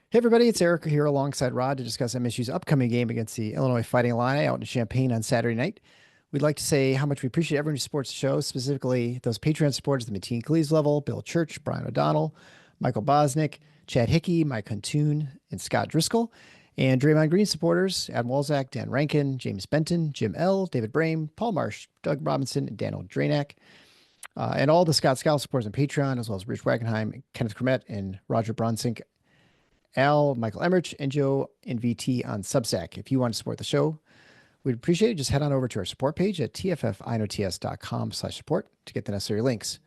Hey everybody, it's Eric here alongside Rod to discuss MSU's upcoming game against the Illinois Fighting Illini out in Champaign on Saturday night. We'd like to say how much we appreciate everyone who supports the show, specifically those Patreon supporters at the Mateen Cleese level, Bill Church, Brian O'Donnell, Michael Bosnick, Chad Hickey, Mike Huntoon, and Scott Driscoll. And Draymond Green supporters, Adam Walzak, Dan Rankin, James Benton, Jim L., David Brame, Paul Marsh, Doug Robinson, and Daniel Dranak. And all the Scott Scout supporters on Patreon, as well as Rich Wagenheim, Kenneth Kermet, and Roger Bronsink, Al, Michael Emmerich, and Joe and VT on Substack. If you want to support the show, we'd appreciate it. Just head on over to our support page at tffinots.com/support to get the necessary links.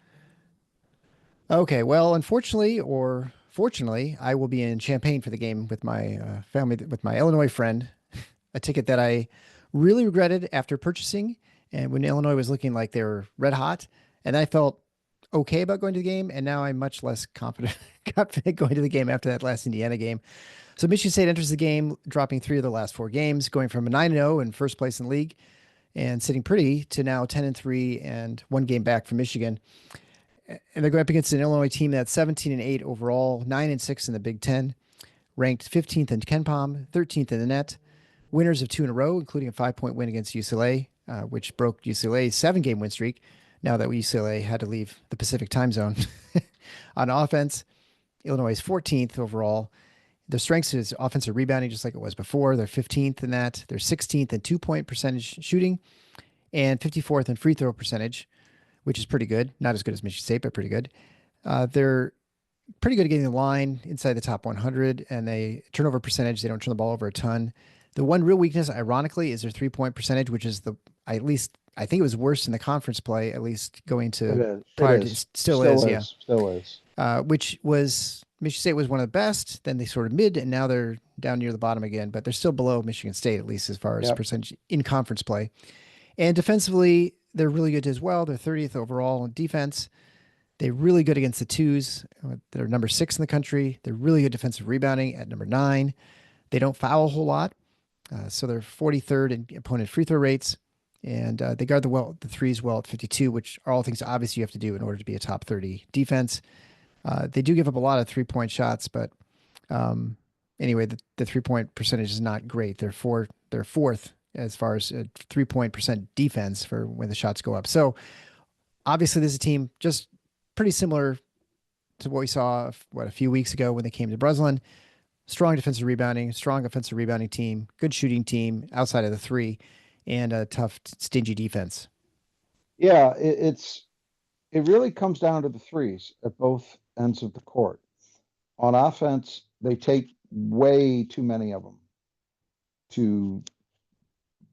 Okay, well, unfortunately or fortunately, I will be in Champaign for the game with my family, with my Illinois friend, a ticket that I really regretted after purchasing. And when Illinois was looking like they were red hot, and I felt okay about going to the game, and now I'm much less confident going to the game after that last Indiana game. So Michigan State enters the game, dropping 3 of the last 4 games, going from a 9-0 in first place in the league, and sitting pretty to now 10-3 and 1 game back from Michigan. And they're going up against an Illinois team that's 17-8 overall, 9-6 in the Big Ten, ranked 15th in KenPom, 13th in the net, winners of 2 in a row, including a 5-point win against UCLA, which broke UCLA's 7-game win streak. Now that UCLA had to leave the Pacific time zone. On offense, Illinois is 14th overall. Their strengths is offensive rebounding, just like it was before. They're 15th in that. They're 16th in 2-point percentage shooting and 54th in free throw percentage, which is pretty good. Not as good as Michigan State, but pretty good. They're pretty good at getting the line inside the top 100, and they turnover percentage. They don't turn the ball over a ton. The one real weakness, ironically, is their 3-point percentage, which is at least I think it was worse in the conference play, at least going It to is. It prior to is. still is, yeah. Still is. Which was Michigan State was one of the best. Then they sort of mid, and now they're down near the bottom again. But they're still below Michigan State, at least as far as Yep. percentage in conference play. And defensively, they're really good as well. They're 30th overall in defense. They're really good against the twos. They're number 6 in the country. They're really good defensive rebounding at number 9. They don't foul a whole lot. So they're 43rd in opponent free throw rates. And they guard the threes well at 52, which are all things obviously you have to do in order to be a top 30 defense. They do give up a lot of 3-point shots, but anyway, the 3-point percentage is not great. They're fourth as far as 3-point percent defense for when the shots go up. So obviously, this is a team just pretty similar to what we saw a few weeks ago when they came to Breslin. Strong defensive rebounding, strong offensive rebounding team, good shooting team outside of the 3, and a tough, stingy defense. Yeah, it really comes down to the threes at both ends of the court. On offense, they take way too many of them to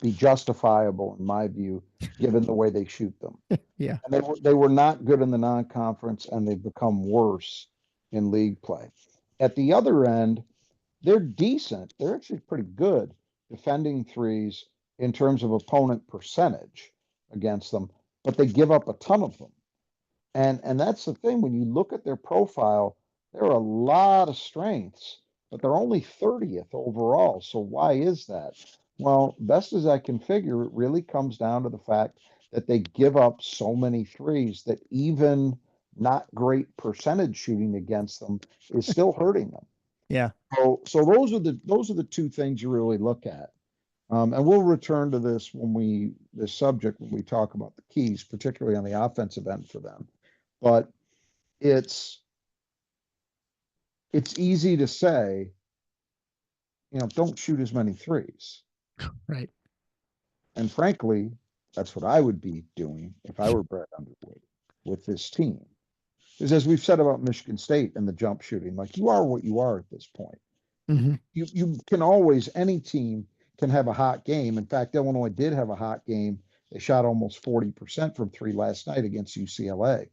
be justifiable, in my view, given the way they shoot them. Yeah. And they were not good in the non-conference, and they've become worse in league play. At the other end, they're decent. They're actually pretty good defending threes in terms of opponent percentage against them, but they give up a ton of them. And that's the thing. When you look at their profile, there are a lot of strengths, but they're only 30th overall. So why is that? Well, best as I can figure, it really comes down to the fact that they give up so many threes that even not great percentage shooting against them is still hurting them. Yeah. So those are the 2 things you really look at. And we'll return to this subject when we talk about the keys, particularly on the offensive end for them. But it's easy to say, don't shoot as many threes. Right. And frankly, that's what I would be doing if I were Brett Underwood with this team. Because as we've said about Michigan State and the jump shooting, like, you are what you are at this point. Mm-hmm. You can always, any team can have a hot game. In fact, Illinois did have a hot game. They shot almost 40% from 3 last night against UCLA.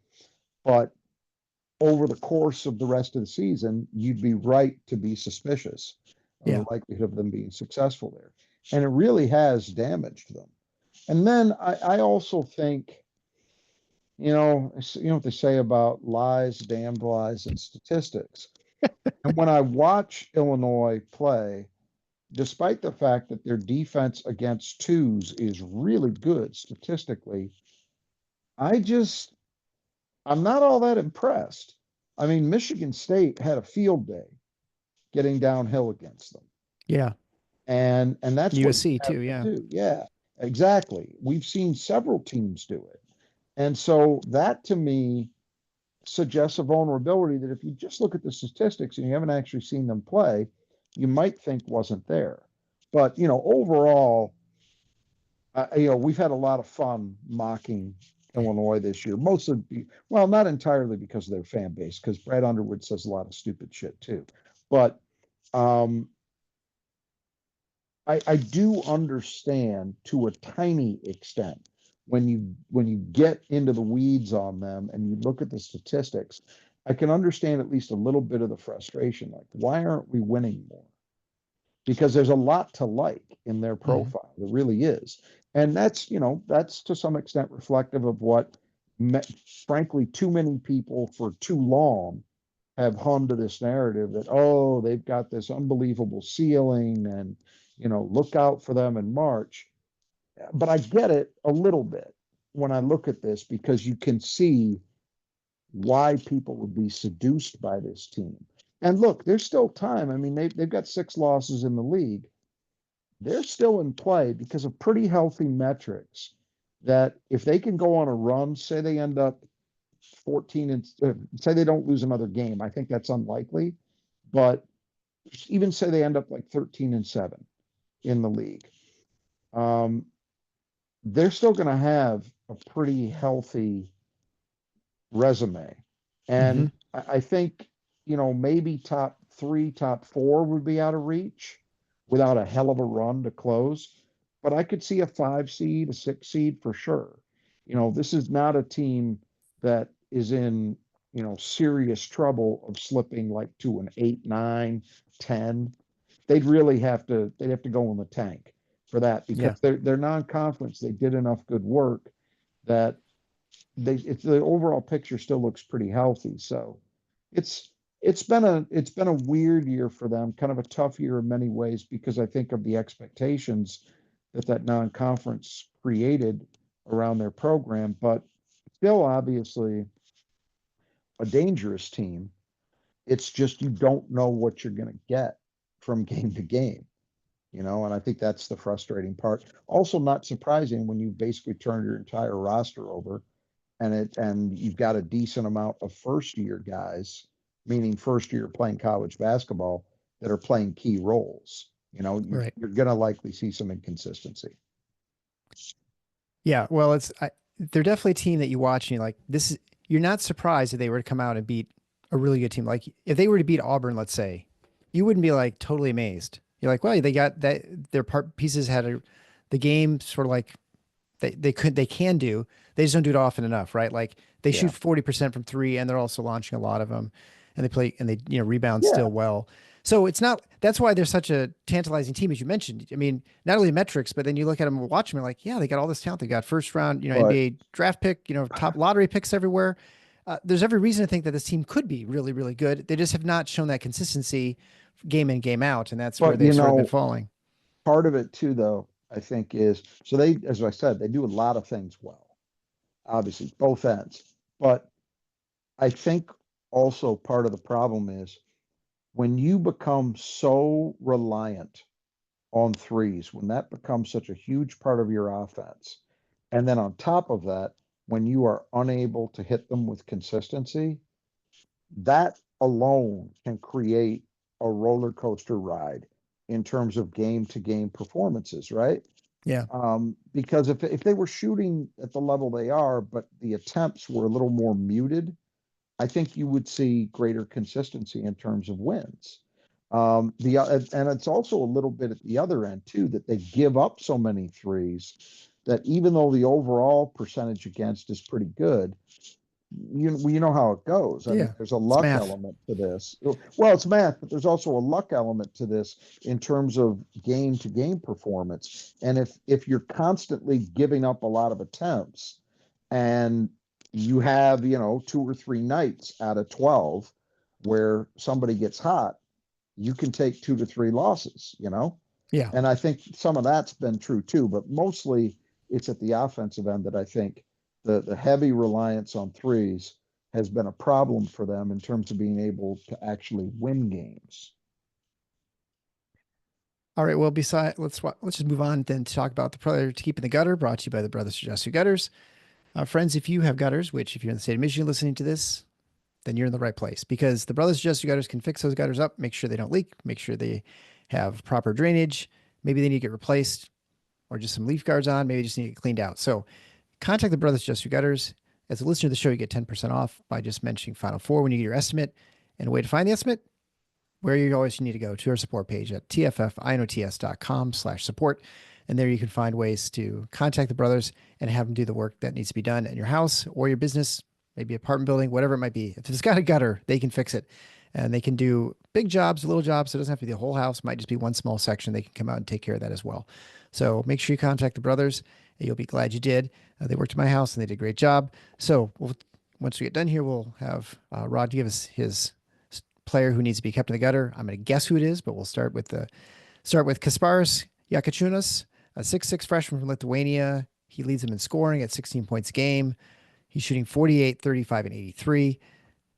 But over the course of the rest of the season, you'd be right to be suspicious of Yeah. the likelihood of them being successful there. And it really has damaged them. And then I also think, you know what they say about lies, damned lies, and statistics. And when I watch Illinois play, despite the fact that their defense against twos is really good statistically, I'm not all that impressed. I mean, Michigan State had a field day getting downhill against them. Yeah. And that's what you USC have too. to Yeah. do. Yeah, exactly. We've seen several teams do it. And so that to me suggests a vulnerability that if you just look at the statistics and you haven't actually seen them play, you might think wasn't there. But, overall, we've had a lot of fun mocking Illinois this year, mostly, well, not entirely because of their fan base, because Brad Underwood says a lot of stupid shit too. But um, I do understand to a tiny extent when you get into the weeds on them and you look at the statistics, I can understand at least a little bit of the frustration. Like, why aren't we winning more? Because there's a lot to like in their Hmm. profile. There really is. And that's to some extent reflective of what, frankly, too many people for too long have hung to this narrative that, oh, they've got this unbelievable ceiling and, look out for them in March. But I get it a little bit when I look at this because you can see why people would be seduced by this team. And look, there's still time. I mean, they've got 6 losses in the league. They're still in play because of pretty healthy metrics that if they can go on a run, say they end up 14 and say they don't lose another game. I think that's unlikely, but even say they end up like 13-7 in the league. Um, they're still going to have a pretty healthy resume. Hmm. And I think, maybe top 3, top 4 would be out of reach without a hell of a run to close. But I could see a 5 seed, a 6 seed for sure. This is not a team that is in, serious trouble of slipping like to an 8, 9, 10. They'd have to go in the tank for that because Yeah. they're non-conference. They did enough good work that the overall picture still looks pretty healthy. So it's it's been a weird year for them, kind of a tough year in many ways because I think of the expectations that non-conference created around their program, but still obviously a dangerous team. It's just you don't know what you're going to get from game to game. And I think that's the frustrating part. Also, not surprising when you basically turn your entire roster over and you've got a decent amount of first year guys, meaning first year playing college basketball that are playing key roles. Right. You're going to likely see some inconsistency. Yeah. Well, they're definitely a team that you watch and you're like, this is, you're not surprised if they were to come out and beat a really good team. Like if they were to beat Auburn, let's say, you wouldn't be like totally amazed. You're like, well, they got that, their part pieces had the game sort of like they can do. They just don't do it often enough, right? Like they Yeah. shoot 40% from three and they're also launching a lot of them and they play and they, rebound Yeah. still well. So it's not, that's why they're such a tantalizing team, as you mentioned. I mean, not only metrics, but then you look at them and watch them, you're like, yeah, they got all this talent. They got first round, But NBA draft pick, top lottery picks everywhere. There's every reason to think that this team could be really, really good. They just have not shown that consistency game in, game out. And that's where but they've sort of been falling. part of it too, though, I think is so they, as I said, they do a lot of things well, obviously both ends. But I think also part of the problem is when you become so reliant on threes, when that becomes such a huge part of your offense, and then on top of that, when you are unable to hit them with consistency, that alone can create a roller coaster ride in terms of game to game performances, right? Yeah. Because if they were shooting at the level they are, but the attempts were a little more muted, I think you would see greater consistency in terms of wins. And it's also a little bit at the other end too that they give up so many threes that even though the overall percentage against is pretty good, you know how it goes. I mean, Yeah. there's a It's luck math. element to this. Well, it's math, but there's also a luck element to this in terms of game to game performance. And if you're constantly giving up a lot of attempts and you have, 2 or 3 nights out of 12 where somebody gets hot, you can take 2 to 3 losses. Yeah. And I think some of that's been true too, but mostly it's at the offensive end that I think the heavy reliance on threes has been a problem for them in terms of being able to actually win games. All right. Well, let's just move on then to talk about the player to keep in the gutter, brought to you by the Brothers Suggest Gutters. Friends, if you have gutters, which if you're in the state of Michigan listening to this, then you're in the right place because the Brothers Suggest Gutters can fix those gutters up, make sure they don't leak, make sure they have proper drainage. Maybe they need to get replaced or just some leaf guards on. Maybe they just need to get cleaned out. So contact the Brothers Suggest Gutters. As a listener to the show, you get 10% off by just mentioning Final Four when you get your estimate. And a way to find the estimate, where you always need to go to our support page at tffinots.com/support. And there you can find ways to contact the brothers and have them do the work that needs to be done in your house or your business, maybe apartment building, whatever it might be. If it's got a gutter, they can fix it. And they can do big jobs, little jobs. So it doesn't have to be the whole house. It might just be one small section. They can come out and take care of that as well. So make sure you contact the brothers. You'll be glad you did. They worked at my house and they did a great job. So once we get done here, we'll have Rod give us his player who needs to be kept in the gutter. I'm going to guess who it is, but we'll start with Kasparas Jakucionas, a 6'6" freshman from Lithuania. He leads them in scoring at 16 points a game. He's shooting 48, 35, and 83,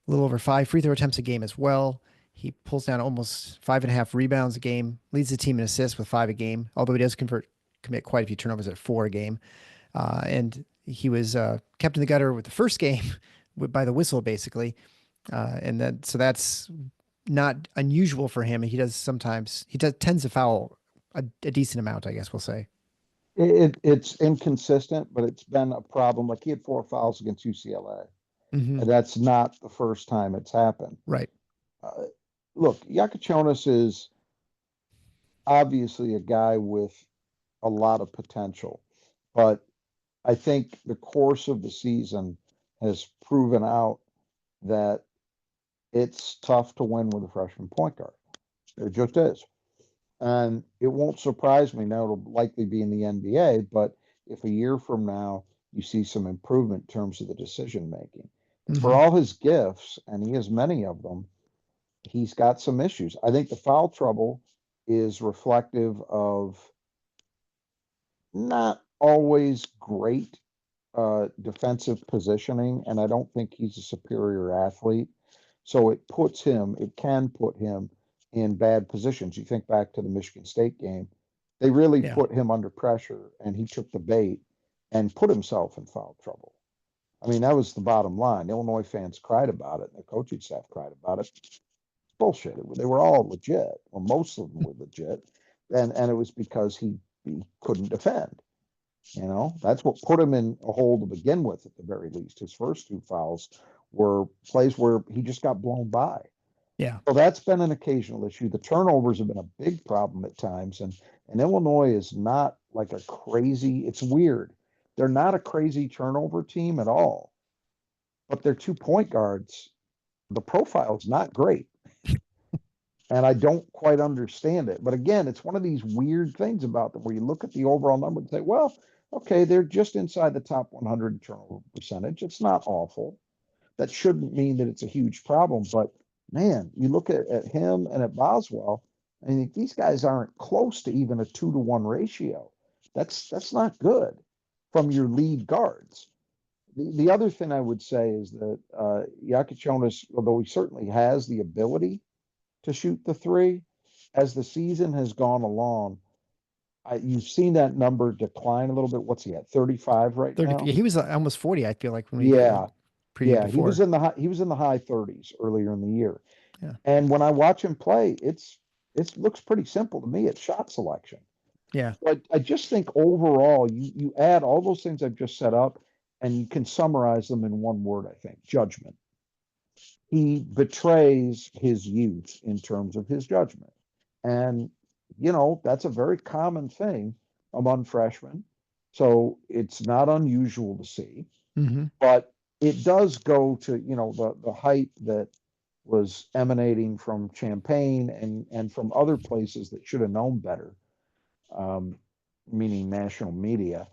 a little over 5 free throw attempts a game as well. He pulls down almost 5.5 rebounds a game, leads the team in assists with 5 a game, although he does commit quite a few turnovers at 4 a game. And he was kept in the gutter with the first game by the whistle, basically. So that's not unusual for him. Tends to foul a decent amount, I guess we'll say. It's inconsistent, but it's been a problem. Like he had 4 fouls against UCLA, Hmm. and that's not the first time it's happened. Right. Uh, Look, Yakuchonis is obviously a guy with a lot of potential, but I think the course of the season has proven out that it's tough to win with a freshman point guard. It just is. And it won't surprise me now, it'll likely be in the NBA, but if a year from now you see some improvement in terms of the decision making. For Hmm. all his gifts, and he has many of them, he's got some issues. I think the foul trouble is reflective of not always great defensive positioning, and I don't think he's a superior athlete. So it can put him in bad positions. You think back to the Michigan State game, they really Yeah. put him under pressure, and he took the bait and put himself in foul trouble. I mean, that was the bottom line. Illinois fans cried about it, and the coaching staff cried about it. It's bullshit. They were all legit, or most of them were legit, and it was because he couldn't defend. That's what put him in a hole to begin with, at the very least. His first 2 fouls were plays where he just got blown by. Yeah. So that's been an occasional issue. The turnovers have been a big problem at times, and Illinois is not like a crazy. It's weird. They're not a crazy turnover team at all, but their 2 point guards, the profile is not great, and I don't quite understand it. But again, it's one of these weird things about them where you look at the overall number and say, well, okay, they're just inside the top 100 turnover percentage. It's not awful. That shouldn't mean that it's a huge problem, but man, you look at him and at Boswell, I think these guys aren't close to even a 2-to-1 ratio. That's not good from your lead guards. The other thing I would say is that Yakichonis, although he certainly has the ability to shoot the three, as the season has gone along, you've seen that number decline a little bit. What's he at? 35 right 30. now? He was almost 40, I feel like, when we Yeah. previewed Yeah, before. he was in the high 30s earlier in the year. Yeah. And when I watch him play, it looks pretty simple to me. It's shot selection. Yeah. But I just think overall, you add all those things I've just set up, and you can summarize them in one word, I think: judgment. He betrays his youth in terms of his judgment. And, that's a very common thing among freshmen. So it's not unusual to see, Hmm. but it does go to, the hype that was emanating from Champaign and from other places that should have known better, um, meaning national media,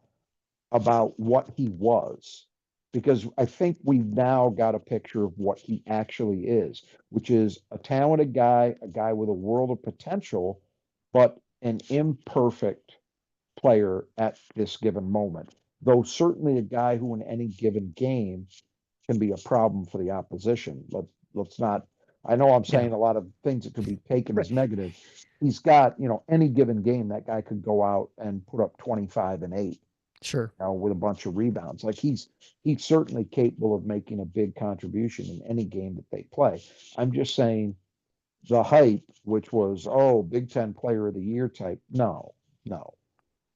about what he was. Because I think we've now got a picture of what he actually is, which is a talented guy, a guy with a world of potential, but an imperfect player at this given moment. Though certainly a guy who in any given game can be a problem for the opposition. Let's not I know I'm Yeah, saying a lot of things that could be taken right. as negative. He's got, any given game that guy could go out and put up 25 and 8, Sure. with a bunch of rebounds. Like he's certainly capable of making a big contribution in any game that they play. I'm just saying the hype, which was, oh, Big Ten Player of the Year type. No, no,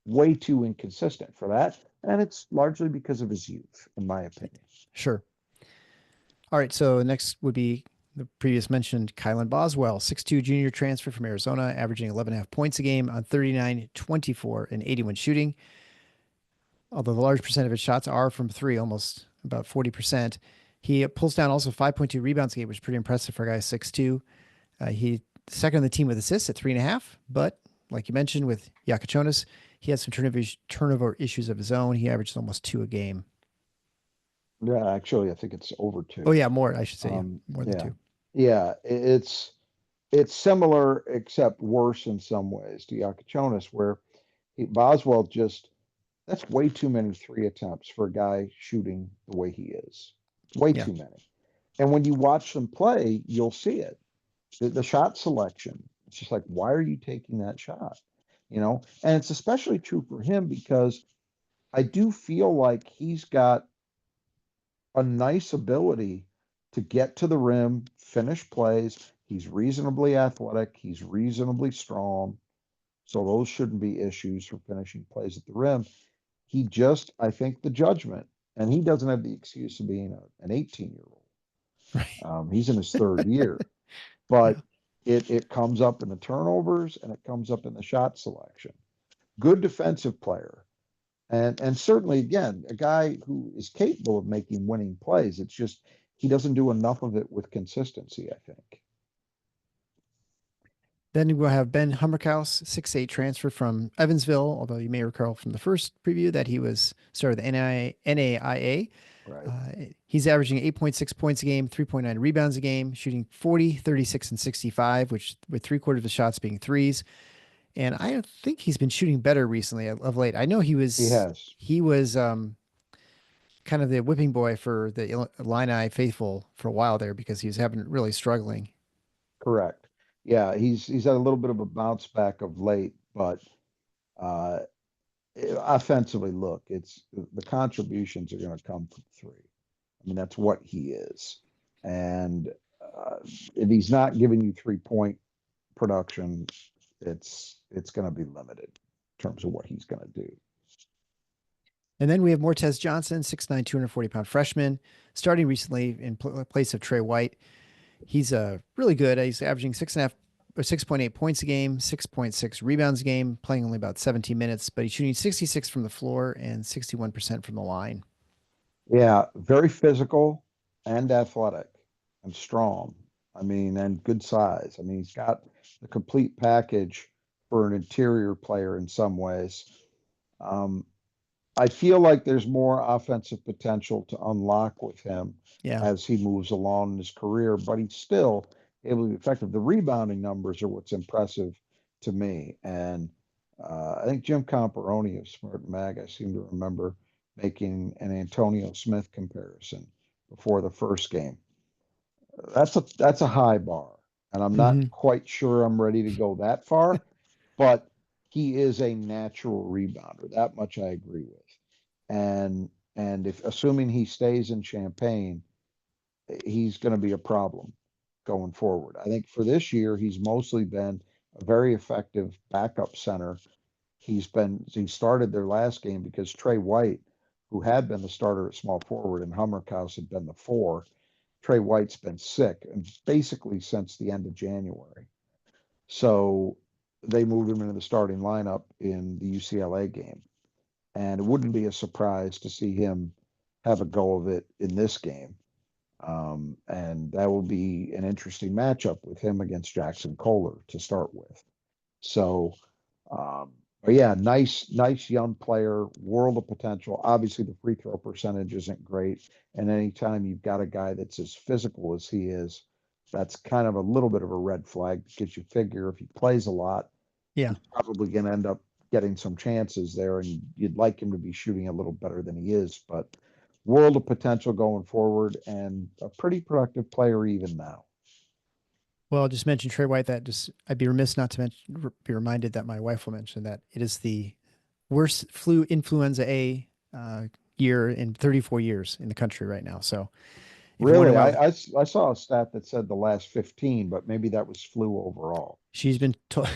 way too inconsistent for that. And it's largely because of his youth, in my opinion. Sure. All right. So next would be the previous mentioned Kylan Boswell, 6'2" junior transfer from Arizona, averaging 11.5 points a game on 39, 24, and 81 shooting. Although the large percent of his shots are from three, almost about 40%. He pulls down also 5.2 rebounds a game, which is pretty impressive for a guy 6'2". He second on the team with assists at 3.5, but like you mentioned with Jakucionas, he has some turnover issues of his own. He averages almost two a game. Yeah, actually, I think it's over Oh two. yeah, more I should say, yeah, more than Yeah, two. yeah, it's similar except worse in some ways to Yakachonis, where Boswell just that's way too many three attempts for a guy shooting the way he is. Way Yeah. too many. And when you watch them play, you'll see it. The shot selection. It's just like, why are you taking that shot? And it's especially true for him because I do feel like he's got a nice ability to get to the rim, finish plays. He's reasonably athletic, he's reasonably strong. So those shouldn't be issues for finishing plays at the rim. He just, I think, the judgment, and he doesn't have the excuse of being an 18-year-old. Right. He's in his third year, Yeah. but it comes up in the turnovers and it comes up in the shot selection. Good defensive player, and certainly again a guy who is capable of making winning plays. It's just he doesn't do enough of it with consistency, I think. Then we'll have Ben Hummerkaus, 6'8", transfer from Evansville, although you may recall from the first preview that he was started the NAIA. Right. He's averaging 8.6 points a game, 3.9 rebounds a game, shooting 40, 36, and 65, which with three-quarters of the shots being threes. And I think he's been shooting better recently of late. I know he He was has. he was kind of the whipping boy for the Illini faithful for a while there because he was having really struggling. Correct. Yeah, he's had a little bit of a bounce back of late, but uh offensively, look, it's the contributions are going to come from three. I mean, that's what he is. And if he's not giving you 3-point production, it's going to be limited in terms of what he's going to do. And then we have Mortez Johnson, 6'9", 240-pound freshman, starting recently in place of Trey White. He's really good. He's averaging 6.5 or 6.8 points a game, 6.6 rebounds a game, playing only about 17 minutes, but he's shooting 66 from the floor and 61% from the line. Yeah, very physical and athletic and strong. I mean, and good size. I mean, he's got the complete package for an interior player in some ways. Um, I feel like there's more offensive potential to unlock with him Yeah. as he moves along in his career, but he's still able to be effective. The rebounding numbers are what's impressive to me. And I think Jim Comparoni of Smart Mag, I seem to remember making an Antonio Smith comparison before the first game. That's a high bar, and I'm not Mm-hmm. quite sure I'm ready to go that far, but he is a natural rebounder. That much I agree with. And if assuming he stays in Champaign, he's going to be a problem going forward. I think for this year, he's mostly been a very effective backup center. He started their last game because Trey White, who had been the starter at small forward, and Hummerkaus had been the four. Trey White's been sick and basically since the end of January. So they moved him into the starting lineup in the UCLA game. And it wouldn't be a surprise to see him have a go of it in this game. And that will be an interesting matchup with him against Jackson Kohler to start with. So, but yeah, nice young player, world of potential. Obviously, the free throw percentage isn't great. And anytime you've got a guy that's as physical as he is, that's kind of a little bit of a red flag because you figure if he plays a lot, Yeah. he's probably going to end up getting some chances there, and you'd like him to be shooting a little better than he is. But world of potential going forward, and a pretty productive player even now. Well, just mention Trey White. That just I'd be remiss not to be reminded that my wife will mention that it is the worst flu influenza A year in 34 years in the country right now. So if you wonder Really, why I saw a stat that said the last 15, but maybe that was flu overall. she's been told,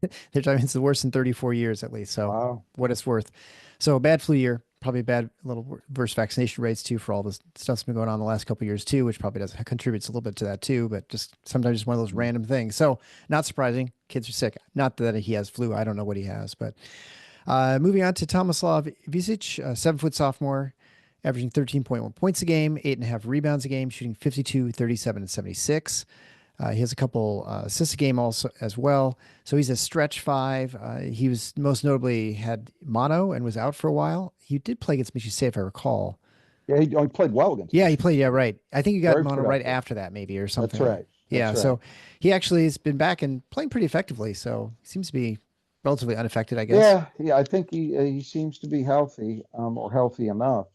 they're talking it's the worst in 34 years at least. So Wow. what it's worth. So a bad flu year, probably bad, a little worse vaccination rates too for all this stuff's been going on the last couple of years too, which probably does contributes a little bit to that too. But just sometimes just one of those Mm. random things. So not surprising, kids are sick. Not that he has flu. I don't know what he has, but moving on to Tomislav Visic, 7 foot sophomore, averaging 13.1 points a game, 8.5 rebounds a game, shooting 52, 37, and 76. He has a couple assists a game also as well. So he's a stretch five. He was most notably had mono and was out for a while. He did play against Michigan State, if I recall. Yeah, he played well against Yeah, he Michigan played. Yeah, State. right. I think he got Very mono right productive. after that, maybe or That's something. right. That's Yeah, right. so he actually has been back and playing pretty effectively. So he seems to be relatively unaffected, I guess. Yeah. I think he seems to be healthy, or healthy enough.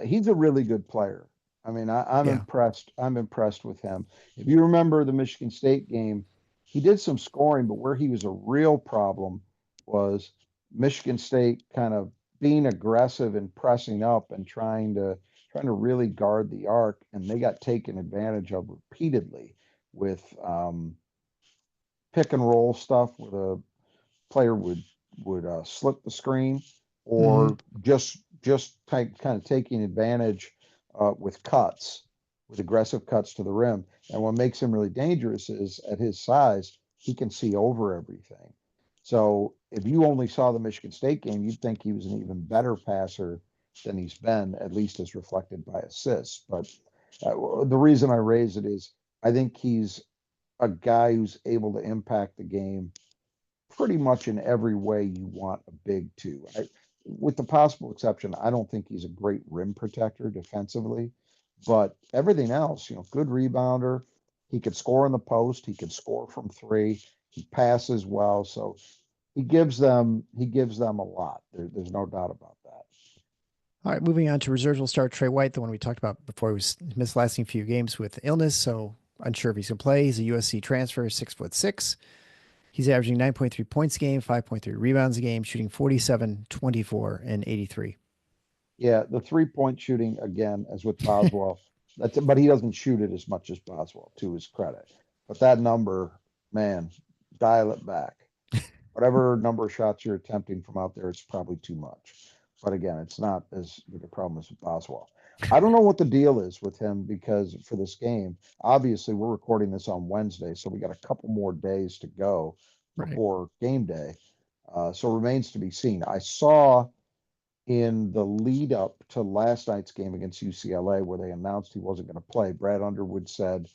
He's a really good player. I mean, I'm Yeah. impressed. I'm impressed with him. If you remember the Michigan State game, he did some scoring, but where he was a real problem was Michigan State kind of being aggressive and pressing up and trying to really guard the arc, and they got taken advantage of repeatedly with pick and roll stuff where the player would slip the screen Hmm. or just kind of taking advantage with cuts, with aggressive cuts to the rim. And what makes him really dangerous is at his size, he can see over everything. So if you only saw the Michigan State game, you'd think he was an even better passer than he's been, at least as reflected by assists. But the reason I raise it is I think he's a guy who's able to impact the game pretty much in every way you want a big two. With the possible exception, I don't think he's a great rim protector defensively, but everything else, good rebounder. He could score in the post. He could score from three. He passes well, so he gives them a lot. There's no doubt about that. All right, moving on to reserves, we'll start Trey White, the one we talked about before. He was missed the last few games with illness, so unsure if he's going to play. He's a USC transfer, 6'6". He's averaging 9.3 points a game, 5.3 rebounds a game, shooting 47, 24, and 83. Yeah, the 3-point shooting again, as with Boswell, but he doesn't shoot it as much as Boswell, to his credit. But that number, man, dial it back. Whatever number of shots you're attempting from out there, it's probably too much. But again, it's not as big a problem as with Boswell. I don't know what the deal is with him because for this game, obviously we're recording this on Wednesday, so we got a couple more days to go Right. before game day. So it remains to be seen. I saw in the lead up to last night's game against UCLA, where they announced he wasn't going to play, Brad Underwood said,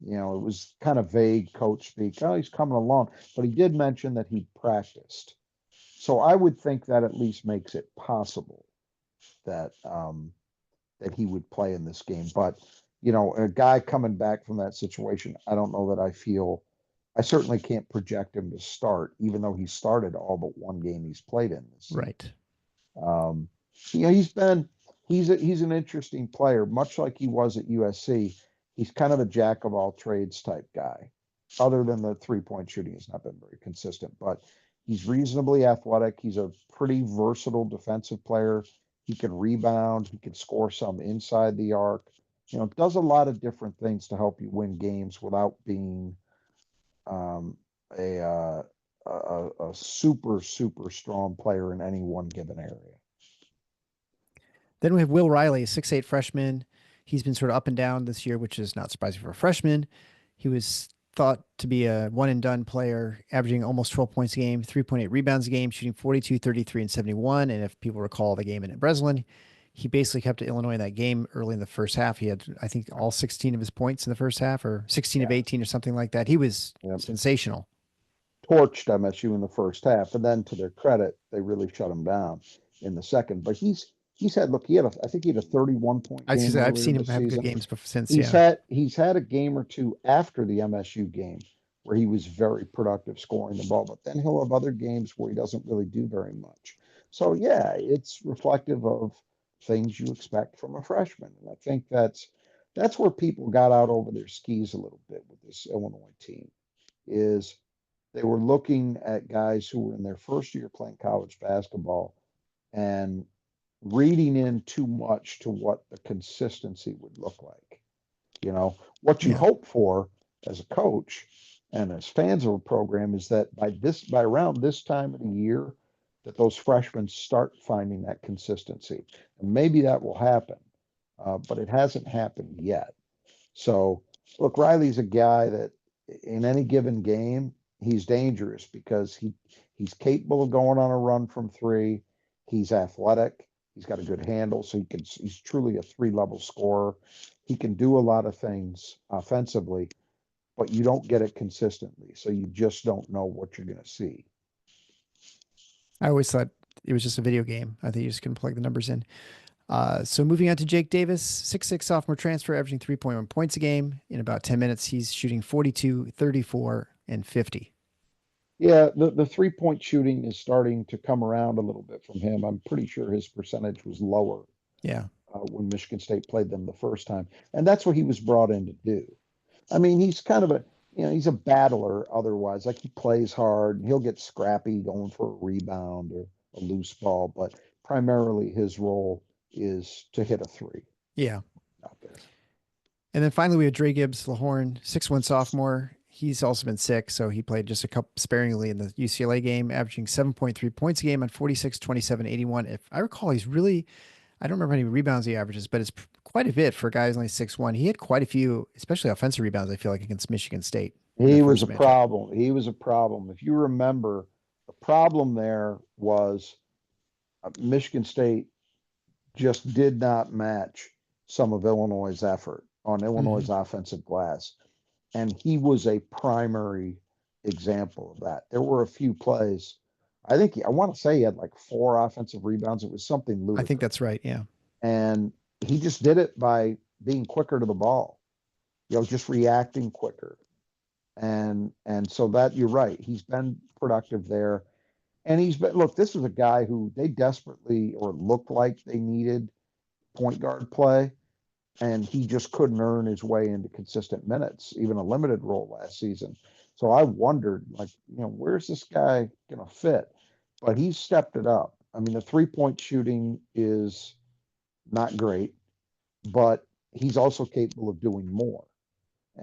it was kind of vague coach speak. Oh, he's coming along. But he did mention that he practiced. So I would think that at least makes it possible that he would play in this game. But, a guy coming back from that situation, I don't know that I certainly can't project him to start, even though he started all but one game he's played in this season. Right. Um, he's an interesting player, much like he was at USC. He's kind of a jack of all trades type guy. Other than the 3-point shooting has not been very consistent, but he's reasonably athletic. He's a pretty versatile defensive player. He can rebound. He can score some inside the arc. Does a lot of different things to help you win games without being um, a, uh, a super super strong player in any one given area. Then we have Will Riley, a 6'8" freshman. He's been sort of up and down this year, which is not surprising for a freshman. He was thought to be a one and done player, averaging almost 12 points a game, 3.8 rebounds a game, shooting 42, 33, and 71. And if people recall the game in Breslin, he basically kept Illinois in that game early in the first half. He had, I think, all 16 of his points in the first half, or 16 of Yeah. 18 or something like that. He was Yeah. sensational. Torched MSU in the first half, and then to their credit, they really shut him down in the second. But he's had look, I think he had a 31-point game I've earlier seen him this have good season. games before, since, He's yeah. had he's had a game or two after the MSU game where he was very productive scoring the ball, but then he'll have other games where he doesn't really do very much. So yeah, it's reflective of things you expect from a freshman. And I think That's where people got out over their skis a little bit with this Illinois team, is they were looking at guys who were in their first year playing college basketball and reading in too much to what the consistency would look like. What you Yeah. hope for as a coach and as fans of a program is that by around this time of the year, that those freshmen start finding that consistency. And maybe that will happen, but it hasn't happened yet. So, look, Riley's a guy that in any given game, he's dangerous because he's capable of going on a run from three. He's athletic. He's got a good handle, so he's truly a three-level scorer. He can do a lot of things offensively, but you don't get it consistently. So you just don't know what you're going to see. I always thought it was just a video game. I think you just can plug the numbers in. So moving on to Jake Davis, 6'6" sophomore transfer, averaging 3.1 points a game. In about 10 minutes, he's shooting 42, 34, and 50. Yeah, the 3-point shooting is starting to come around a little bit from him. I'm pretty sure his percentage was lower Yeah. when Michigan State played them the first time, and that's what he was brought in to do. I mean, he's kind of he's a battler otherwise. Like he plays hard and he'll get scrappy going for a rebound or a loose ball, but primarily his role is to hit a three Yeah. out there. And then finally, we have Dre Gibbs, Lahorn, 6'1" sophomore. He's also been sick, so he played just a couple sparingly in the UCLA game, averaging 7.3 points a game on 46, 27, 81. If I recall, I don't remember how many rebounds he averages, but it's quite a bit for a guy who's only 6'1". He had quite a few, especially offensive rebounds, I feel like, against Michigan State in the He was a first matchup. problem. He was a problem. If you remember, the problem there was Michigan State just did not match some of Illinois' effort on Hmm. Illinois' offensive glass. And he was a primary example of that. There were a few plays. I want to say he had like 4 offensive rebounds. It was something I think ludicrous. that's right. Yeah. And he just did it by being quicker to the ball, just reacting quicker. And so that you're right. He's been productive there. And he's been look, this was a guy who they desperately or looked like they needed point guard play, and he just couldn't earn his way into consistent minutes, even a limited role last season. So I wondered, like, where's this guy going to fit? But he's stepped it up. I mean, the 3-point shooting is not great, but he's also capable of doing more.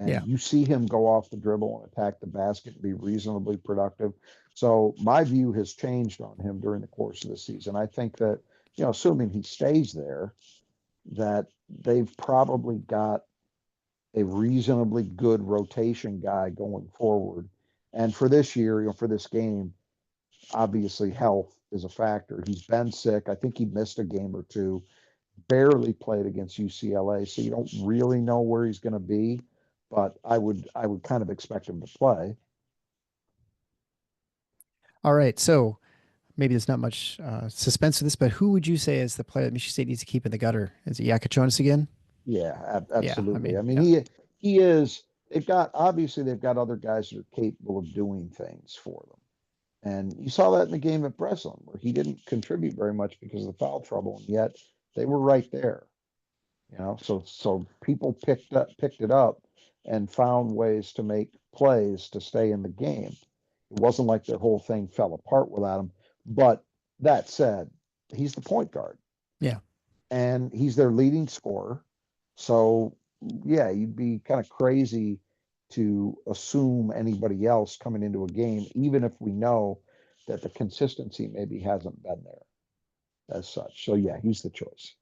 Yeah. And you see him go off the dribble and attack the basket and be reasonably productive. So my view has changed on him during the course of the season. I think that, assuming he stays there, that they've probably got a reasonably good rotation guy going forward. And for this year, for this game, obviously health is a factor. He's been sick. I think he missed a game or two, barely played against UCLA, so you don't really know where he's going to be, but I would kind of expect him to play. All right. So maybe there's not much suspense to this, but who would you say is the player that Michigan State needs to keep in the gutter? Is it Jakucionas again? Yeah, Yeah. I absolutely. mean, I mean, yeah. he is. They've got other guys that are capable of doing things for them. And you saw that in the game at Breslin, where he didn't contribute very much because of the foul trouble, and yet they were right there. So people picked it up and found ways to make plays to stay in the game. It wasn't like their whole thing fell apart without him. But that said, he's the point guard Yeah. and he's their leading scorer. So yeah, you'd be kind of crazy to assume anybody else coming into a game, even if we know that the consistency maybe hasn't been there as such. So yeah, he's the choice.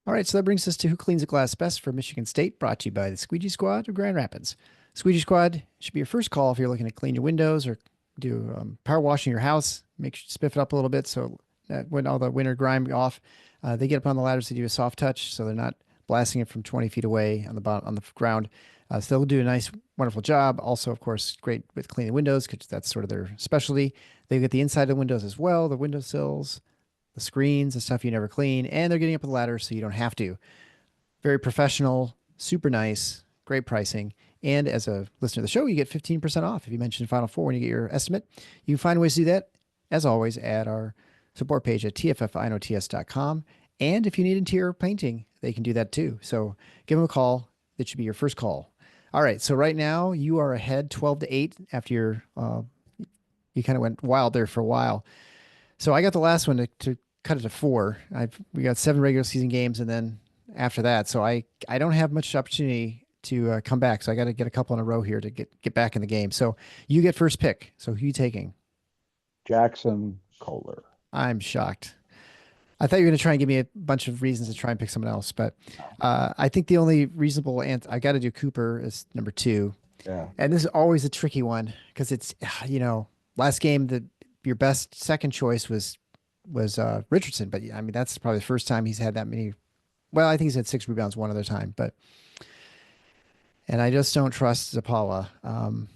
All right, so that brings us to Who Cleans the Glass Best for Michigan State, brought to you by the Squeegee Squad of Grand Rapids. Squeegee Squad should be your first call if you're looking to clean your windows or do power wash in your house. Make sure to spiff it up a little bit so that when all the winter grime off, they get up on the ladders to do a soft touch, so they're not blasting it from 20 feet away on the bottom on the ground. So they'll do a nice, wonderful job. Also, of course, great with cleaning windows because that's sort of their specialty. They get the inside of the windows as well, the windowsills, the screens, the stuff you never clean, and they're getting up the ladder so you don't have to. Very professional, super nice, great pricing. And as a listener to the show, you get 15% off if you mention Final Four when you get your estimate. You can find ways to do that, as always, at our support page at tffinots.com. And if you need interior painting, they can do that too. So give them a call. That should be your first call. All right. So right now you are ahead 12-8 after you kind of went wild there for a while. So I got the last one to cut it to four. We got 7 regular season games, and then after that, so I don't have much opportunity to come back. So I got to get a couple in a row here to get back in the game. So you get first pick. So who you taking? Jackson Kohler. I'm shocked. I thought you were going to try and give me a bunch of reasons to try and pick someone else, but I think the only reasonable answer I got to do Cooper as number 2, Yeah. and this is always a tricky one because it's last game your best second choice was Richardson, but I mean that's probably the first time he's had that many. Well, I think he's had 6 rebounds one other time, and I just don't trust Zapala. I'm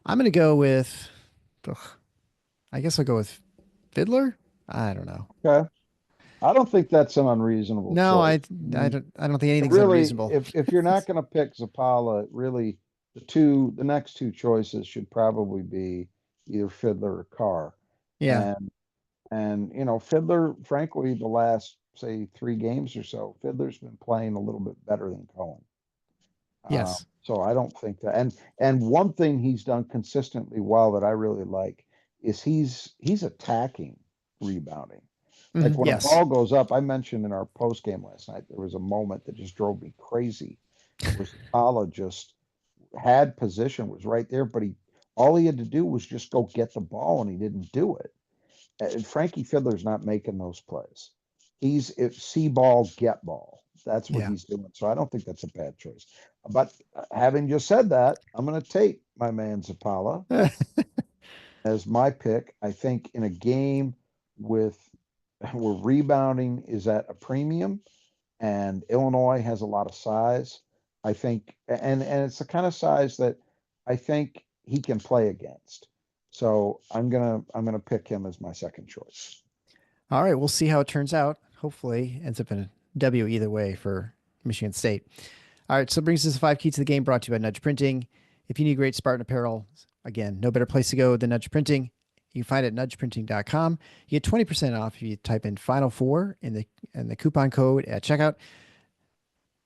going to go with. Ugh, I guess I'll go with Fiddler. I don't know. Okay. I don't think that's an unreasonable No, choice. I don't think anything's Really, unreasonable. if you're not going to pick Zapala, really the next two choices should probably be either Fiddler or Carr. Yeah. And Fiddler, frankly, the last say 3 games or so, Fiddler's been playing a little bit better than Cohen. Yes. So I don't think that. And one thing he's done consistently well that I really like is he's attacking rebounding. Like when a Yes. ball goes up, I mentioned in our post game last night, there was a moment that just drove me crazy. Was Sala just had position, was right there, but he all he had to do was just go get the ball, and he didn't do it. And Frankie Fiddler's not making those plays. If see ball, get ball. That's what Yeah. he's doing. So I don't think that's a bad choice. But having just said that, I'm going to take my man Zapala as my pick. I think in a game with where rebounding is at a premium and Illinois has a lot of size, I think, and it's the kind of size that I think he can play against. So I'm gonna pick him as my second choice. All right. We'll see how it turns out. Hopefully, ends up in a W either way for Michigan State. All right. So that brings us to 5 keys to the game brought to you by Nudge Printing. If you need great Spartan apparel, again, no better place to go than Nudge Printing. You can find it at nudgeprinting.com. You get 20% off if you type in Final Four in the coupon code at checkout.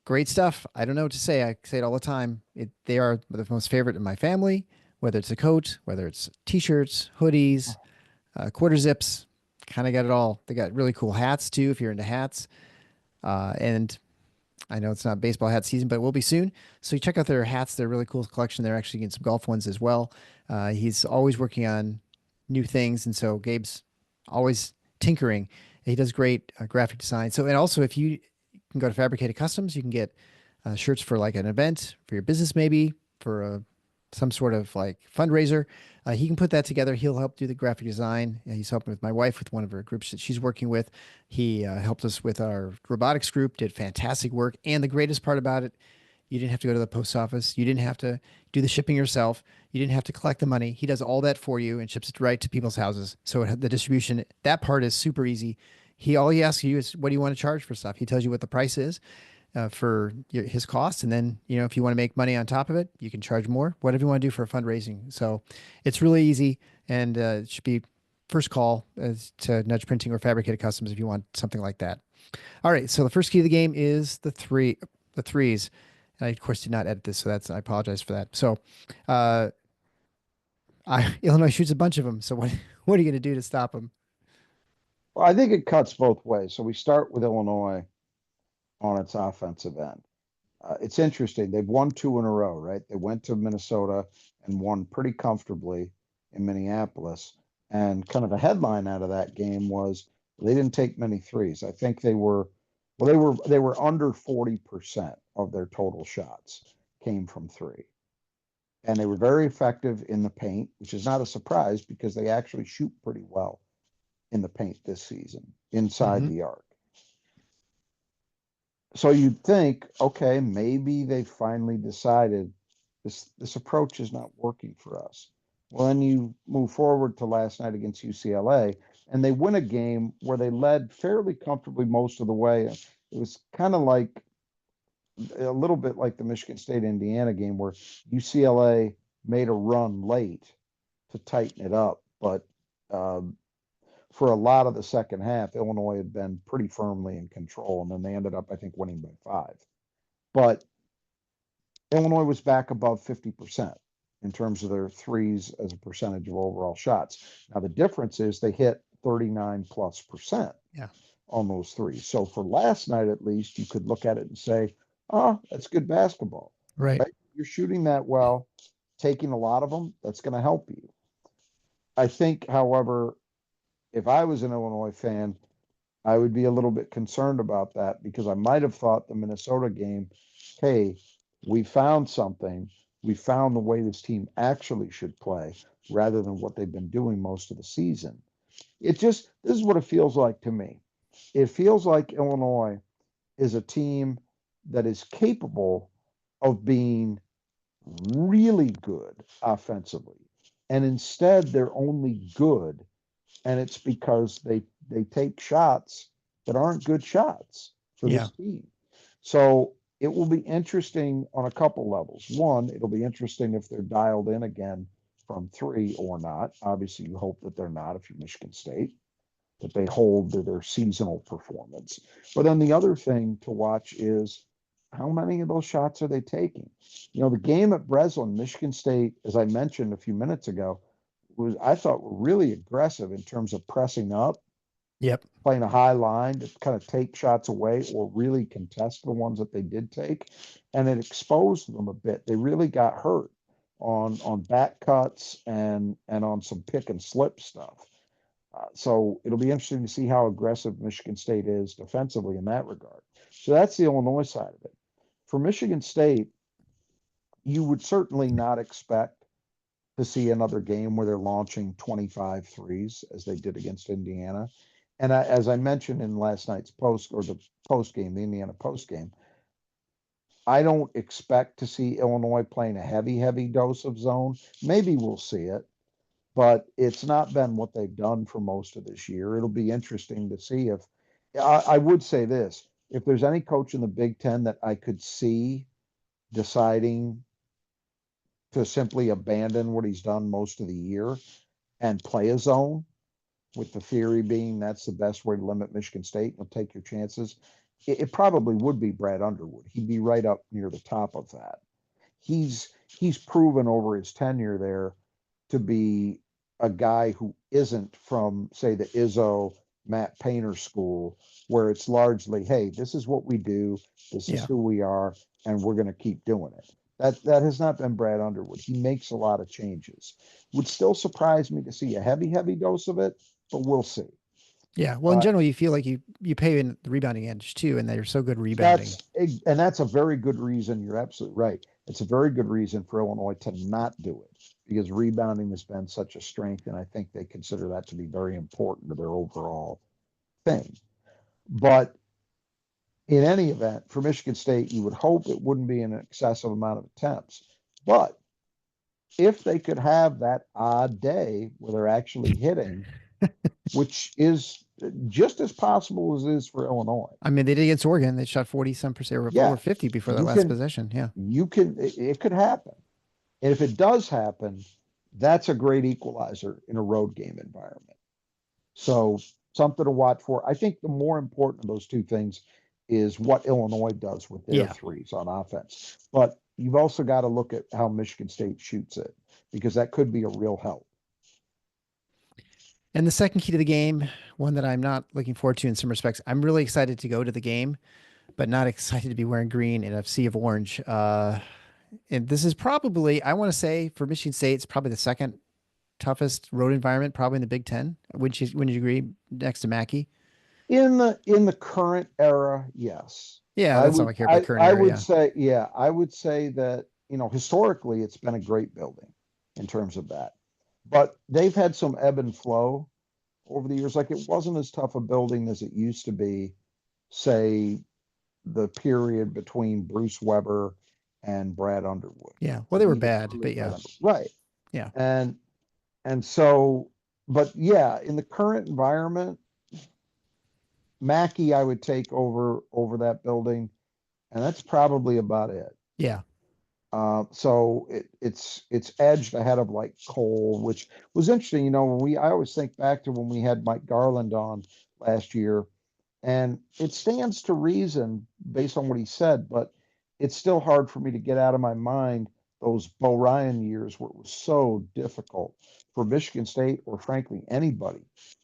Great stuff. I don't know what to say. I say it all the time. They are the most favorite in my family, whether it's a coat, whether it's t-shirts, hoodies, quarter zips, kind of got it all. They got really cool hats too, if you're into hats. And I know it's not baseball hat season, but it will be soon. So you check out their hats. They're a really cool collection. They're actually getting some golf ones as well. He's always working on new things. And so Gabe's always tinkering. He does great graphic design. So, and also if you can go to Fabricated Customs, you can get shirts for like an event for your business, maybe for some sort of like fundraiser. He can put that together. He'll help do the graphic design. He's helping with my wife with one of her groups that she's working with. He helped us with our robotics group, did fantastic work. And the greatest part about it, you didn't have to go to the post office. You didn't have to do the shipping yourself. You didn't have to collect the money. He does all that for you and ships it right to people's houses. So the distribution, that part is super easy. All he asks you is, what do you want to charge for stuff? He tells you what the price is for his costs. And then, if you want to make money on top of it, you can charge more, whatever you want to do for fundraising. So it's really easy, and it should be first call as to Nudge Printing or Fabricated Customs if you want something like that. All right. So the first key of the game is the threes. And I, of course, did not edit this, so I apologize for that. So, Illinois shoots a bunch of them. So what are you going to do to stop them? Well, I think it cuts both ways. So we start with Illinois on its offensive end. It's interesting. They've won 2 in a row, right? They went to Minnesota and won pretty comfortably in Minneapolis. And kind of a headline out of that game was they didn't take many threes. I think they were under 40% of their total shots came from 3. And they were very effective in the paint, which is not a surprise because they actually shoot pretty well in the paint this season inside Mm-hmm. the arc. So you'd think, okay, maybe they finally decided this approach is not working for us. Well, then you move forward to last night against UCLA, and they win a game where they led fairly comfortably most of the way. It was kind of like a little bit like the Michigan State Indiana game where UCLA made a run late to tighten it up, but um, for a lot of the second half, Illinois had been pretty firmly in control, and then they ended up, I think, winning by 5. But Illinois was back above 50% in terms of their threes as a percentage of overall shots. Now, the difference is they hit 39+% Yeah. on those threes. So for last night, at least, you could look at it and say, oh, that's good basketball, Right. right? You're shooting that well, taking a lot of them, that's going to help you. I think, however, if I was an Illinois fan, I would be a little bit concerned about that because I might have thought the Minnesota game, hey, we found something. We found the way this team actually should play rather than what they've been doing most of the season. This is what it feels like to me. It feels like Illinois is a team that is capable of being really good offensively. And instead, they're only good. And it's because they take shots that aren't good shots for Yeah. this team. So it will be interesting on a couple levels. One, it'll be interesting if they're dialed in again from 3 or not. Obviously, you hope that they're not if you're Michigan State, that they hold to their seasonal performance. But then the other thing to watch is how many of those shots are they taking? You know, the game at Breslin, Michigan State, as I mentioned a few minutes ago, I thought were really aggressive in terms of pressing up, Yep. playing a high line to kind of take shots away or really contest the ones that they did take. And it exposed them a bit. They really got hurt on back cuts and on some pick and slip stuff. So it'll be interesting to see how aggressive Michigan State is defensively in that regard. So that's the Illinois side of it. For Michigan State, you would certainly not expect to see another game where they're launching 25 threes as they did against Indiana. And as I mentioned in last night's post or the post game, the Indiana post game, I don't expect to see Illinois playing a heavy dose of zone. Maybe we'll see it, but it's not been what they've done for most of this year. It'll be interesting to see if I would say this: if there's any coach in the Big Ten that I could see deciding to simply abandon what he's done most of the year and play a zone, with the theory being that's the best way to limit Michigan State. You'll take your chances. It probably would be Brad Underwood. He'd be right up near the top of that. He's proven over his tenure there to be a guy who isn't from, say, the Izzo Matt Painter school, where it's largely, hey, this is what we do, this is Yeah. who we are, and we're going to keep doing it. That has not been Brad Underwood. He makes a lot of changes. Would still surprise me to see a heavy dose of it, but we'll see. Yeah. Well, in Uh, general, you feel like you pay in the rebounding edge too, and they're so good rebounding. that's a very good reason. You're absolutely right. It's a very good reason for Illinois to not do it because rebounding has been such a strength, and I think they consider that to be very important to their overall thing. But in any event, for Michigan State, you would hope it wouldn't be an excessive amount of attempts. But if they could have that odd day where they're actually hitting, which is just as possible as it is for Illinois. I mean, they did against Oregon. They shot 40 some percent or over Yeah, 50 before that you last can, possession. Yeah. it could happen. And if it does happen, that's a great equalizer in a road game environment. So something to watch for. I think the more important of those two things is what Illinois does with their Yeah. threes on offense. But you've also got to look at how Michigan State shoots it because that could be a real help. And the second key to the game, one that I'm not looking forward to in some respects, I'm really excited to go to the game, but not excited to be wearing green in a sea of orange. And this is probably, I want to say for Michigan State, it's probably the second toughest road environment, probably in the Big Ten. Wouldn't you agree? Next to Mackey. In the current era, yes. Yeah, I that's all would I care about I current I era. would Yeah. say yeah, I would say that, historically it's been a great building in terms of that. But they've had some ebb and flow over the years. Like it wasn't as tough a building as it used to be, say, the period between Bruce Weber and Brad Underwood. Yeah. Well, they Like were even bad, early but Brad yeah. Underwood. Right. Yeah. And and so, but yeah, in the current environment, Mackey I would take over that building, and that's probably about it. Yeah. So it's edged ahead of like Cole, which was interesting. I always think back to when we had Mike Garland on last year, and it stands to reason based on what he said, but it's still hard for me to get out of my mind those Bo Ryan years where it was so difficult for Michigan State or frankly anybody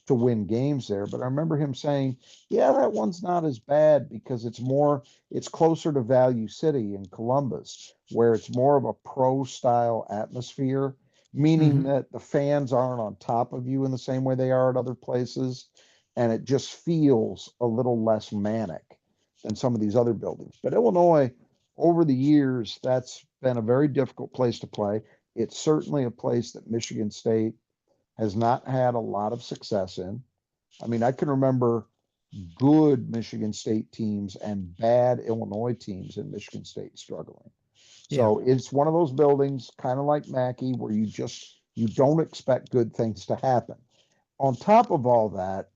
to win games there. But I remember him saying, yeah, that one's not as bad because it's closer to Value City in Columbus, where it's more of a pro style atmosphere, meaning Hmm. that the fans aren't on top of you in the same way they are at other places, and it just feels a little less manic than some of these other buildings. But Illinois, over the years, that's been a very difficult place to play. It's certainly a place that Michigan State has not had a lot of success in. I mean, I can remember good Michigan State teams and bad Illinois teams in Michigan State struggling. Yeah. So it's one of those buildings, kind of like Mackey, where you don't expect good things to happen. On top of all that,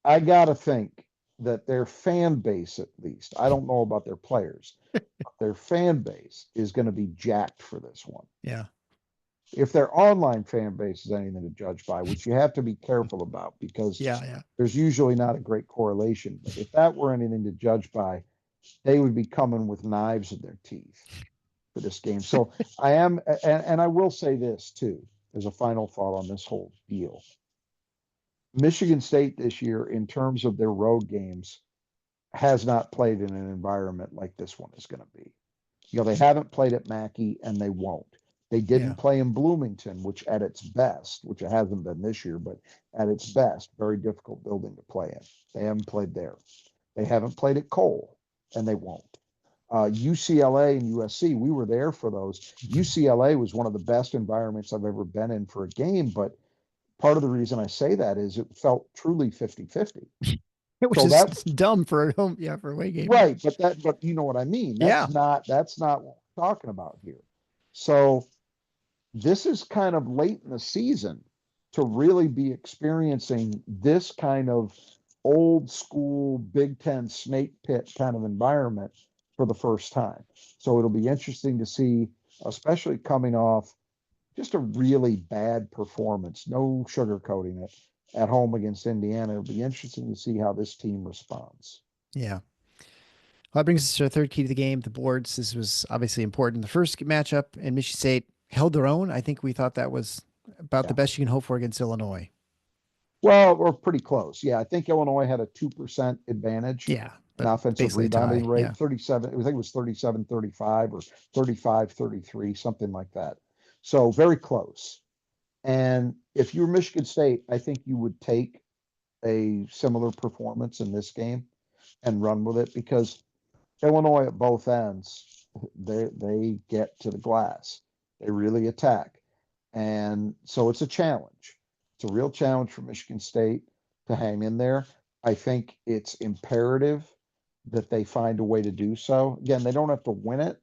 I got to think that their fan base, at least, I don't know about their players, their fan base is going to be jacked for this one. Yeah. If their online fan base is anything to judge by, which you have to be careful about because Yeah. Yeah. there's usually not a great correlation. But if that were anything to judge by, they would be coming with knives in their teeth for this game. So and I will say this too, as a final thought on this whole deal. Michigan State this year, in terms of their road games, has not played in an environment like this one is going to be. They haven't played at Mackey and they won't. They didn't Yeah. play in Bloomington, which at its best, which it hasn't been this year, but at its best, very difficult building to play in. They haven't played there. They haven't played at Cole and they won't. UCLA and USC, we were there for those. UCLA was one of the best environments I've ever been in for a game, but part of the reason I say that is it felt truly 50-50. Which So is that dumb for a home, yeah, for a away game. Yeah. right, but you know what I mean. Yeah. That's not what we're talking about here. So this is kind of late in the season to really be experiencing this kind of old school Big Ten snake pit kind of environment for the first time. So it'll be interesting to see, especially coming off just a really bad performance, no sugarcoating it at home against Indiana. It'll be interesting to see how this team responds. Yeah. Well, that brings us to our third key to the game, the boards. This was obviously important. The first matchup in Michigan State held their own. I think we thought that was about the Yeah. best you can hope for against Illinois. Well, we're pretty close. Yeah, I think Illinois had a 2% advantage Yeah, in but offensive basically a rebounding tie. rate, Yeah. 37. I think it was 37-35 or 35-33, something like that. So very close. And if you're Michigan State, I think you would take a similar performance in this game and run with it because Illinois at both ends, they get to the glass. They really attack. And so it's a challenge. It's a real challenge for Michigan State to hang in there. I think it's imperative that they find a way to do so. Again, they don't have to win it,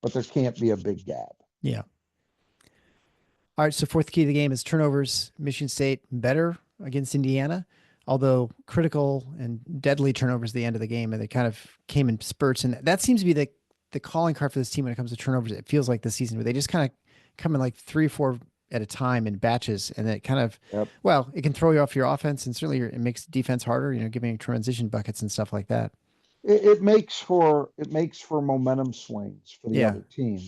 but there can't be a big gap. Yeah. All right. So fourth key of the game is turnovers. Michigan State better against Indiana, although critical and deadly turnovers at the end of the game, and they kind of came in spurts. And that seems to be the calling card for this team when it comes to turnovers. It feels like this season where they just kind of come in like three or four at a time in batches, and it kind of, Yep. well, it can throw you off your offense, and certainly it makes defense harder. Giving transition buckets and stuff like that. It makes for momentum swings for the Yeah. other team,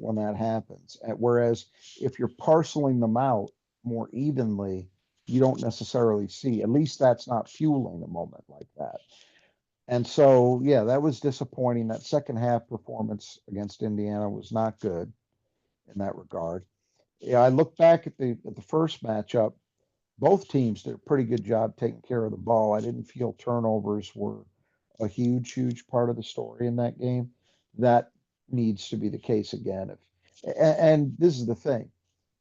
when that happens. Whereas if you're parceling them out more evenly, you don't necessarily see. At least that's not fueling a moment like that. And so, yeah, that was disappointing. That second half performance against Indiana was not good in that regard. Yeah, I look back at the first matchup. Both teams did a pretty good job taking care of the ball. I didn't feel turnovers were a huge part of the story in that game. That needs to be the case again. And this is the thing.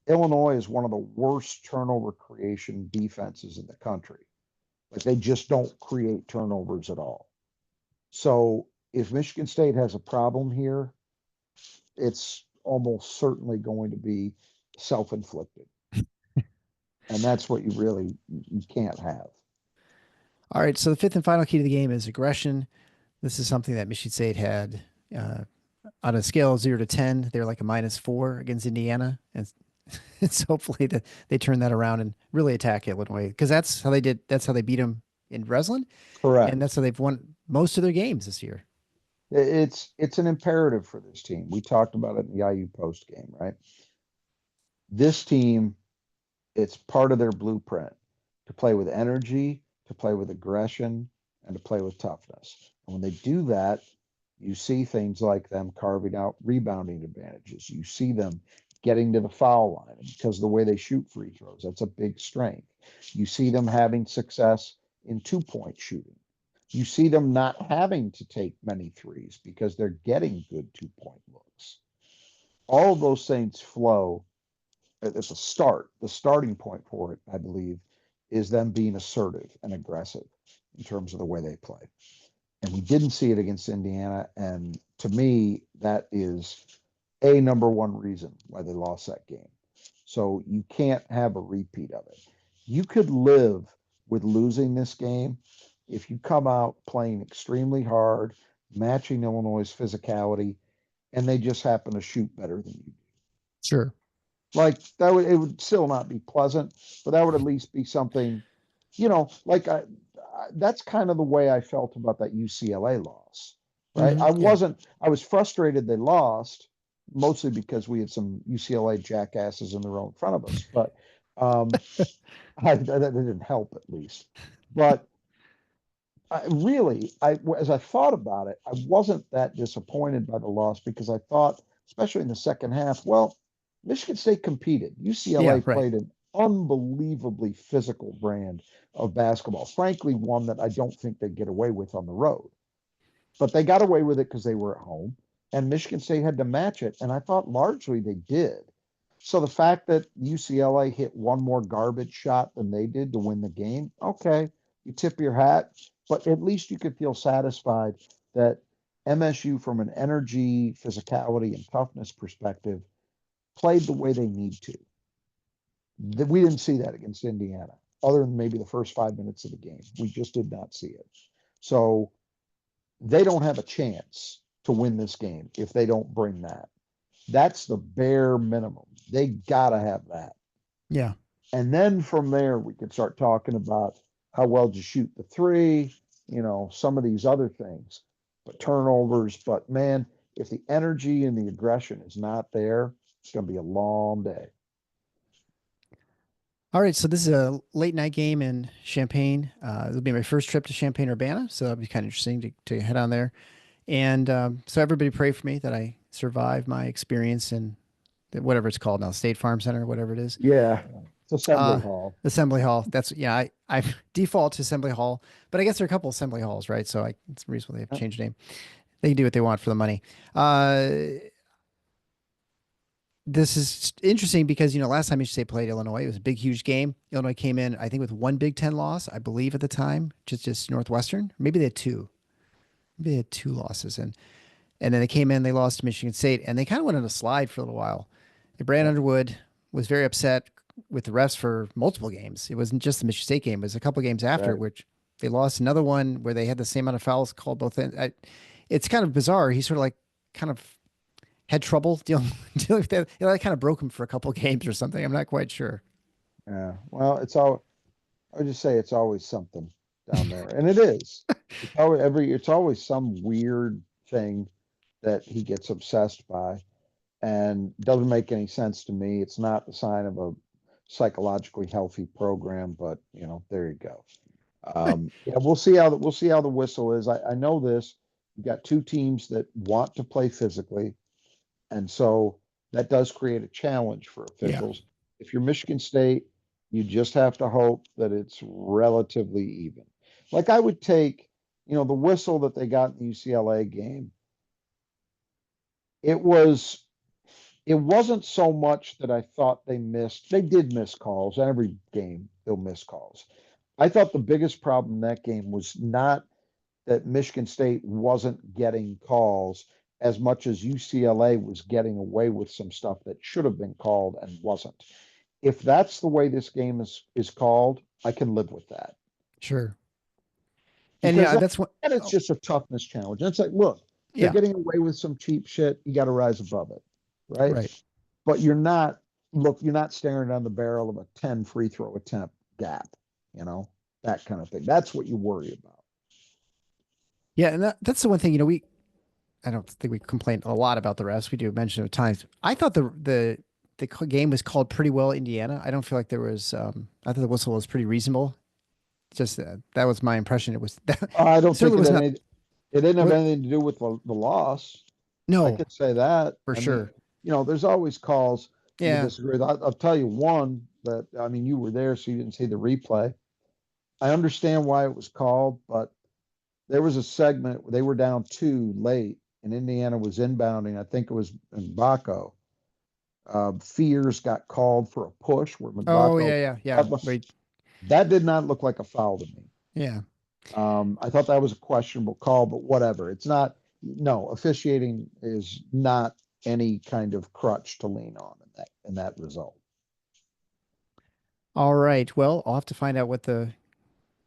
Illinois is one of the worst turnover creation defenses in the country. Like they just don't create turnovers at all. So if Michigan State has a problem here, it's almost certainly going to be self-inflicted. And that's what you can't have. All right. So the fifth and final key to the game is aggression. This is something that Michigan State had uh, on a scale of 0 to 10, they're like a -4 against Indiana, and it's hopefully that they turn that around and really attack Illinois because that's how they did. That's how they beat them in Breslin, and that's Correct. how they've won most of their games this year. It's an imperative for this team. We talked about it in the IU post game, right? This team, it's part of their blueprint to play with energy, to play with aggression, and to play with toughness. And when they do that, you see things like them carving out rebounding advantages. You see them getting to the foul line because of the way they shoot free throws. That's a big strength. You see them having success in 2-point shooting. You see them not having to take many threes because they're getting good 2-point looks. All of those things flow at the start. The starting point for it, I believe, is them being assertive and aggressive in terms of the way they play. And we didn't see it against Indiana. And to me, that is a number one reason why they lost that game. So you can't have a repeat of it. You could live with losing this game if you come out playing extremely hard, matching Illinois' physicality, and they just happen to shoot better than you. Sure. Like that would it would still not be pleasant, but that would at least be something, like that's kind of the way I felt about that UCLA loss, right? Yeah. I was frustrated they lost, mostly because we had some UCLA jackasses in the row in front of us, but um, that didn't help at least. But as I thought about it, I wasn't that disappointed by the loss because I thought, especially in the second half, well, Michigan State competed. Yeah. UCLA Right. played an unbelievably physical brand of basketball. Frankly, one that I don't think they get away with on the road. But they got away with it because they were at home, and Michigan State had to match it. And I thought largely they did. So the fact that UCLA hit one more garbage shot than they did to win the game, okay, you tip your hat, but at least you could feel satisfied that MSU, from an energy, physicality, and toughness perspective, played the way they need to. We didn't see that against Indiana, other than maybe the first 5 minutes of the game. We just did not see it. So they don't have a chance to win this game if they don't bring that. That's the bare minimum. They got to have that. Yeah. And then from there, we can start talking about how well to shoot the three, some of these other things, but turnovers. But man, if the energy and the aggression is not there, it's going to be a long day. All right. So this is a late night game in Champaign. It'll be my first trip to Champaign, Urbana, so that'll be kind of interesting to head on there. And so everybody pray for me that I survive my experience in whatever it's called now, State Farm Center, whatever it is. Yeah, it's Assembly Uh, Hall. Assembly Hall. That's yeah. I default to Assembly Hall, but I guess there are a couple Assembly Halls, right? So it's reasonable they have changed name. They can do what they want for the money. Uh, this is interesting because last time Michigan State played Illinois, it was a big, huge game. Illinois came in, I think, with one Big Ten loss, I believe, at the time, just Northwestern. Maybe they had two. Maybe they had two losses, and then they came in, they lost to Michigan State, and they kind of went on a slide for a little while. And Brad Yeah, Underwood was very upset with the refs for multiple games. It wasn't just the Michigan State game; it was a couple games after, right. which they lost another one where they had the same amount of fouls called both. It's kind of bizarre. He sort of like kind of had trouble dealing dealing with that. That kind of broke him for a couple games or something. I'm not quite sure. Yeah. Well, I would just say it's always something down there, and it is. It's always some weird thing that he gets obsessed by, and doesn't make any sense to me. It's not the sign of a psychologically healthy program, but there you go. Yeah, we'll see how the whistle is. I know this. You've got two teams that want to play physically, and so that does create a challenge for Yeah, officials. If you're Michigan State, you just have to hope that it's relatively even. Like I would take, the whistle that they got in the UCLA game. It was it wasn't so much that I thought they missed. They did miss calls. Every game they'll miss calls. I thought the biggest problem in that game was not that Michigan State wasn't getting calls as much as UCLA was getting away with some stuff that should have been called and wasn't. If that's the way this game is called, I can live with that sure. And because that's what. that it's Oh, just a toughness challenge. And it's like, look, they're Yeah, getting away with some cheap shit. You got to rise above it, right? right. But you're not staring down the barrel of a 10 free throw attempt gap, you know, that kind of thing. That's what you worry about. Yeah, and that's the one thing, I don't think we complain a lot about the refs. We do mention it at times. I thought the game was called pretty well, Indiana. I don't feel like there was. I thought the whistle was pretty reasonable. Just that was my impression. It was that I don't think certainly was not. it didn't have What? anything to do with the loss. I No, could say that. for I mean, sure. there's always calls you Yeah. disagree with. I'll tell you one that, I mean, you were there, so you didn't see the replay. I understand why it was called, but there was a segment where they were down two late, and Indiana was inbounding. I think it was Mbako. Fears got called for a push where Oh Mbako. yeah, yeah, yeah. That, Wait. that did not look like a foul to me. Yeah. I thought that was a questionable call, but whatever. It's not. No, officiating is not any kind of crutch to lean on in that result. All right. Well, I'll have to find out what the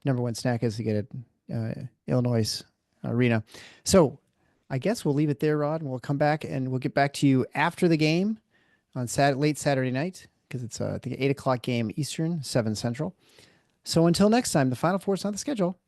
number one snack is to get at Illinois arena. So I guess we'll leave it there, Rod, and we'll come back and we'll get back to you after the game on late Saturday night because it's I think 8 o'clock game Eastern, 7 Central. So until next time, the Final Four is on the schedule.